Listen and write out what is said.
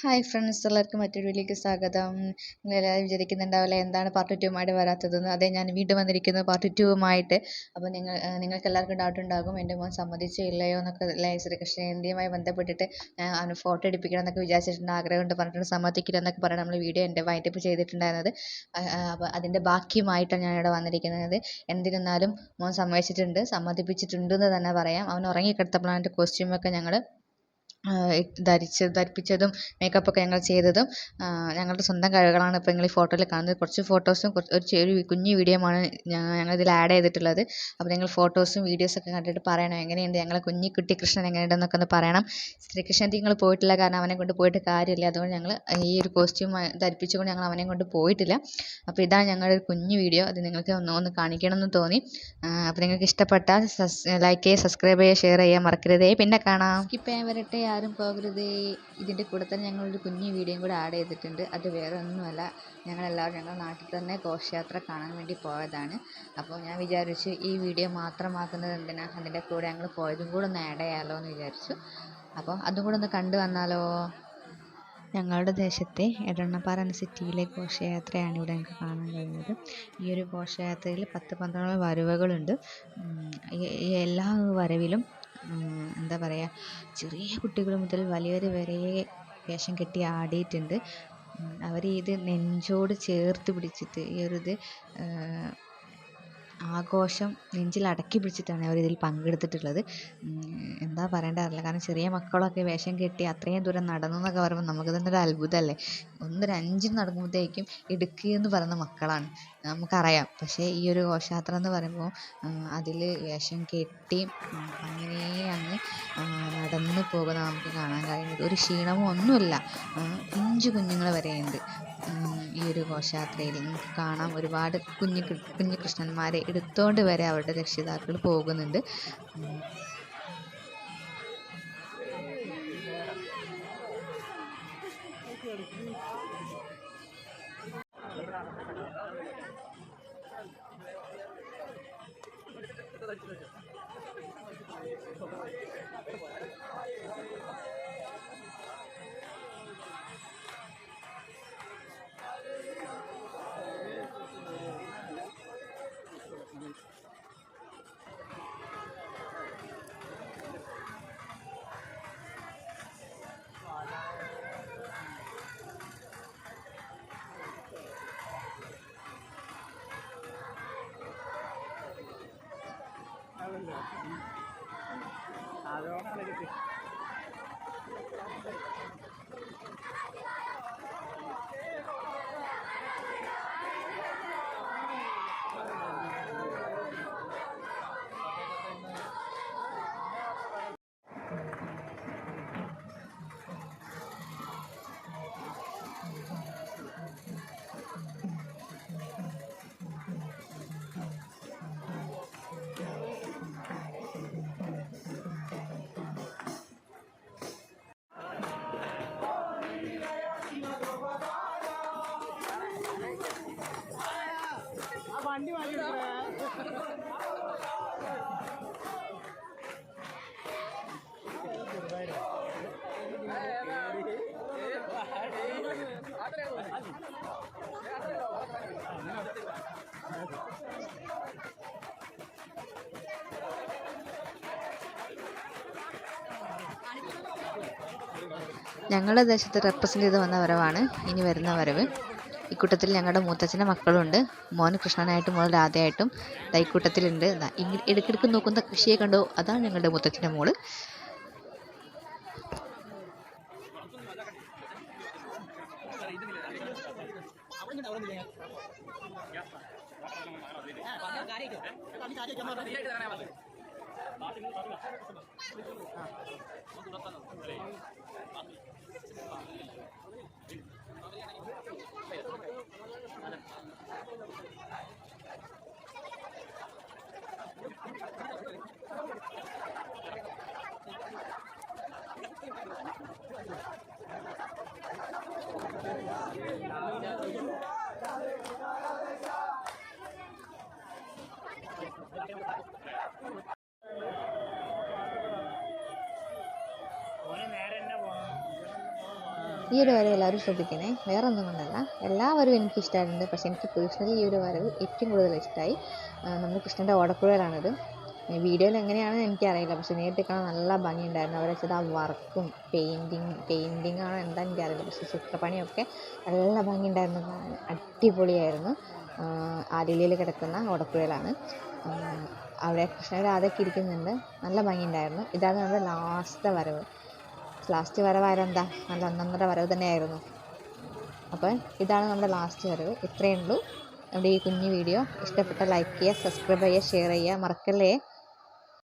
Hi friends, എല്ലാവർക്കും മറ്റൊരു വീഡിയോയിലേക്ക് സ്വാഗതം. നിങ്ങളെല്ലാവരും വിചാരിക്കുന്നുണ്ടാവില്ല എന്താണ് പാർട്ട് 2 വരാത്തതെന്ന്. അതെ, ഞാൻ വീണ്ടും വന്നിരിക്കുന്നത് പാർട്ട് 2 അപ്പോൾ നിങ്ങൾക്ക് എല്ലാവർക്കും ഡൗട്ട് ഉണ്ടാകും, എൻ്റെ മോൻ സമ്മതിച്ചോ ഇല്ലയോ എന്നൊക്കെ. ശ്രീകൃഷ്ണ ജയന്തിയുമായി ബന്ധപ്പെട്ടിട്ട് അവന് ഫോട്ടോ എടുപ്പിക്കണം എന്നൊക്കെ വിചാരിച്ചിട്ടുണ്ട്, ആഗ്രഹമുണ്ട് പറഞ്ഞിട്ട് സമ്മതിക്കില്ല എന്നൊക്കെ പറഞ്ഞ് നമ്മൾ വീഡിയോ എൻ്റെ വൈൻഡപ്പ് ചെയ്തിട്ടുണ്ടായിരുന്നത്. അപ്പോൾ അതിൻ്റെ ബാക്കിയുമായിട്ടാണ് ഞാനിവിടെ വന്നിരിക്കുന്നത്. എന്തിരുന്നാലും മോൻ സമ്മതിപ്പിച്ചിട്ടുണ്ടെന്ന് തന്നെ പറയാം. അവൻ ഉറങ്ങിക്കിടത്തപ്പോഴാണ് എൻ്റെ കോസ്റ്റ്യൂമൊക്കെ ഞങ്ങൾ ധരിപ്പിച്ചതും മേക്കപ്പൊക്കെ ഞങ്ങൾ ചെയ്തതും ഞങ്ങളുടെ സ്വന്തം കഴിവുകളാണ് ഇപ്പോൾ നിങ്ങൾ ഈ ഫോട്ടോയിൽ കാണുന്നത്. കുറച്ച് ഫോട്ടോസും ഒരു കുഞ്ഞു വീഡിയോയുമാണ് ഞങ്ങളിതിൽ ആഡ് ചെയ്തിട്ടുള്ളത്. അപ്പോൾ നിങ്ങൾ ഫോട്ടോസും വീഡിയോസൊക്കെ കണ്ടിട്ട് പറയണം എങ്ങനെയുണ്ട്, ഞങ്ങളെ കുട്ടി കൃഷ്ണൻ എങ്ങനെയുണ്ടെന്നൊക്കെ ഒന്ന് പറയണം. ശ്രീകൃഷ്ണൻ നിങ്ങൾ പോയിട്ടില്ല, കാരണം അവനെ കൊണ്ട് പോയിട്ട് കാര്യമില്ല. അതുകൊണ്ട് ഞങ്ങൾ ഈ ഒരു കോസ്റ്റ്യൂം ധരിപ്പിച്ചുകൊണ്ട് ഞങ്ങൾ അവനെ കൊണ്ട് പോയിട്ടില്ല. അപ്പോൾ ഇതാണ് ഞങ്ങളുടെ ഒരു കുഞ്ഞു വീഡിയോ. അത് നിങ്ങൾക്ക് ഒന്ന് കാണിക്കണമെന്ന് തോന്നി. അപ്പോൾ നിങ്ങൾക്ക് ഇഷ്ടപ്പെട്ടാൽ ലൈക്ക് ചെയ്യുക, സബ്സ്ക്രൈബ് ചെയ്യുക, ഷെയർ ചെയ്യാൻ മറക്കരുതേ. പിന്നെ കാണാം. സ്കിപ്പ് ചെയ്യാൻ വരട്ടെ, ആരും പോകരുതേ. ഇതിൻ്റെ കൂടെ തന്നെ ഞങ്ങളൊരു കുഞ്ഞു വീഡിയോയും കൂടെ ആഡ് ചെയ്തിട്ടുണ്ട്. അത് വേറെ ഒന്നുമല്ല, ഞങ്ങളെല്ലാവരും ഞങ്ങളുടെ നാട്ടിൽ തന്നെ ഘോഷയാത്ര കാണാൻ വേണ്ടി പോയതാണ്. അപ്പോൾ ഞാൻ വിചാരിച്ചു ഈ വീഡിയോ മാത്രമാക്കുന്നത് എന്തിനാണ്, അതിൻ്റെ കൂടെ ഞങ്ങൾ പോയതും കൂടെ ഒന്ന് ആഡ് ചെയ്യാമല്ലോ എന്ന് വിചാരിച്ചു. അപ്പോൾ അതും കൂടെ ഒന്ന് കണ്ടു വന്നാലോ. ഞങ്ങളുടെ ദേശത്തെ എടവണ്ണപ്പാറ എന്ന സിറ്റിയിലെ ഘോഷയാത്രയാണ് ഇവിടെ ഞങ്ങൾക്ക് കാണാൻ കഴിയുന്നത്. ഈ ഒരു ഘോഷയാത്രയിൽ 10-12 വരവുകളുണ്ട്. ഈ എല്ലാ വരവിലും എന്താ പറയുക, ചെറിയ കുട്ടികൾ മുതൽ വലിയവർ വരെ വേഷം കെട്ടി ആടിയിട്ടുണ്ട്. അവർ ഇത് നെഞ്ചോട് ചേർത്ത് പിടിച്ചിട്ട് ഈ ഒരു ആഘോഷം നെഞ്ചിൽ അടക്കി പിടിച്ചിട്ടാണ് അവരിതിൽ പങ്കെടുത്തിട്ടുള്ളത്. എന്താ പറയേണ്ടത് അറിയില്ല, കാരണം ചെറിയ മക്കളൊക്കെ വേഷം കെട്ടി അത്രയും ദൂരം നടന്നു എന്നൊക്കെ പറയുമ്പോൾ നമുക്ക് തന്നെ ഒരു അത്ഭുതമല്ലേ. 1-5 നടക്കുമ്പോഴത്തേക്കും ഇടുക്കിയെന്ന് പറയുന്ന മക്കളാണ്, നമുക്കറിയാം. പക്ഷേ ഈ ഒരു ഘോഷയാത്ര എന്ന് പറയുമ്പോൾ അതിൽ വേഷം കെട്ടി അങ്ങനെ അങ്ങ് നടന്നു പോകുന്ന നമുക്ക് കാണാൻ കഴിയുന്നത്. ഒരു ക്ഷീണമോ ഒന്നുമില്ല. പിഞ്ചു കുഞ്ഞുങ്ങൾ വരെയുണ്ട് ഈ ഒരു ഘോഷയാത്രയിൽ. നമുക്ക് കാണാം, ഒരുപാട് കുഞ്ഞു കൃഷ്ണന്മാരെ എടുത്തുകൊണ്ട് വരെ അവരുടെ രക്ഷിതാക്കൾ പോകുന്നുണ്ട്. ഞങ്ങളുടെ ദേശത്ത് റെപ്രസെൻ്റ് ചെയ്ത് വന്ന വരവാണ് ഇനി വരുന്ന വരവ്. ഇക്കൂട്ടത്തിൽ ഞങ്ങളുടെ മൂത്തച്ഛൻ്റെ മക്കളുണ്ട്. മോന് കൃഷ്ണനായിട്ടും മോൾ രാധയായിട്ടും ഇക്കൂട്ടത്തിലുണ്ട്. ഇടയ്ക്കിടയ്ക്ക് നോക്കുന്ന കൃഷിയെ കണ്ടോ, അതാണ് ഞങ്ങളുടെ മൂത്തച്ഛൻ്റെ മോള്. ഈ ഒരു വരവ് എല്ലാവരും ശ്രദ്ധിക്കണേ, വേറെ ഒന്നും കൊണ്ടല്ല. എല്ലാവരും എനിക്ക് ഇഷ്ടമായിട്ടുണ്ട്. പക്ഷേ എനിക്ക് പേഴ്സണലി ഈ ഒരു വരവ് ഏറ്റവും കൂടുതൽ ഇഷ്ടമായി. നമ്മുടെ കൃഷ്ണൻ്റെ ഓടക്കുഴലാണിത്. വീഡിയോയിൽ എങ്ങനെയാണെന്ന് എനിക്കറിയില്ല, പക്ഷെ നേരിട്ട് കാണാൻ നല്ല ഭംഗിയുണ്ടായിരുന്നു. അവരെ വെച്ചത് ആ വർക്കും പെയിൻറ്റിങ് ആണോ എന്താ എനിക്കറിയില്ല, പക്ഷേ ചിത്രപ്പണിയൊക്കെ നല്ല ഭംഗിയുണ്ടായിരുന്നു കാണാൻ. അടിപൊളിയായിരുന്നു. ആലിലയിൽ കിടക്കുന്ന ഓടക്കുഴലാണ്. അവിടെ കൃഷ്ണയുടെ രാധയൊക്കെ ഇരിക്കുന്നുണ്ട്. നല്ല ഭംഗിയുണ്ടായിരുന്നു. ഇതാണ് നമ്മുടെ ലാസ്റ്റ് വരവായാലെന്താ, നല്ല ഒന്നൊന്നര വരവ് തന്നെയായിരുന്നു. അപ്പോൾ ഇതാണ് നമ്മുടെ ലാസ്റ്റ് വരവ്. ഇത്രയേ ഉള്ളൂ നമ്മുടെ ഈ കുഞ്ഞു വീഡിയോ. ഇഷ്ടപ്പെട്ട ലൈക്ക് ചെയ്യുക, സബ്സ്ക്രൈബ് ചെയ്യുക, ഷെയർ ചെയ്യുക, മറക്കല്ലേ.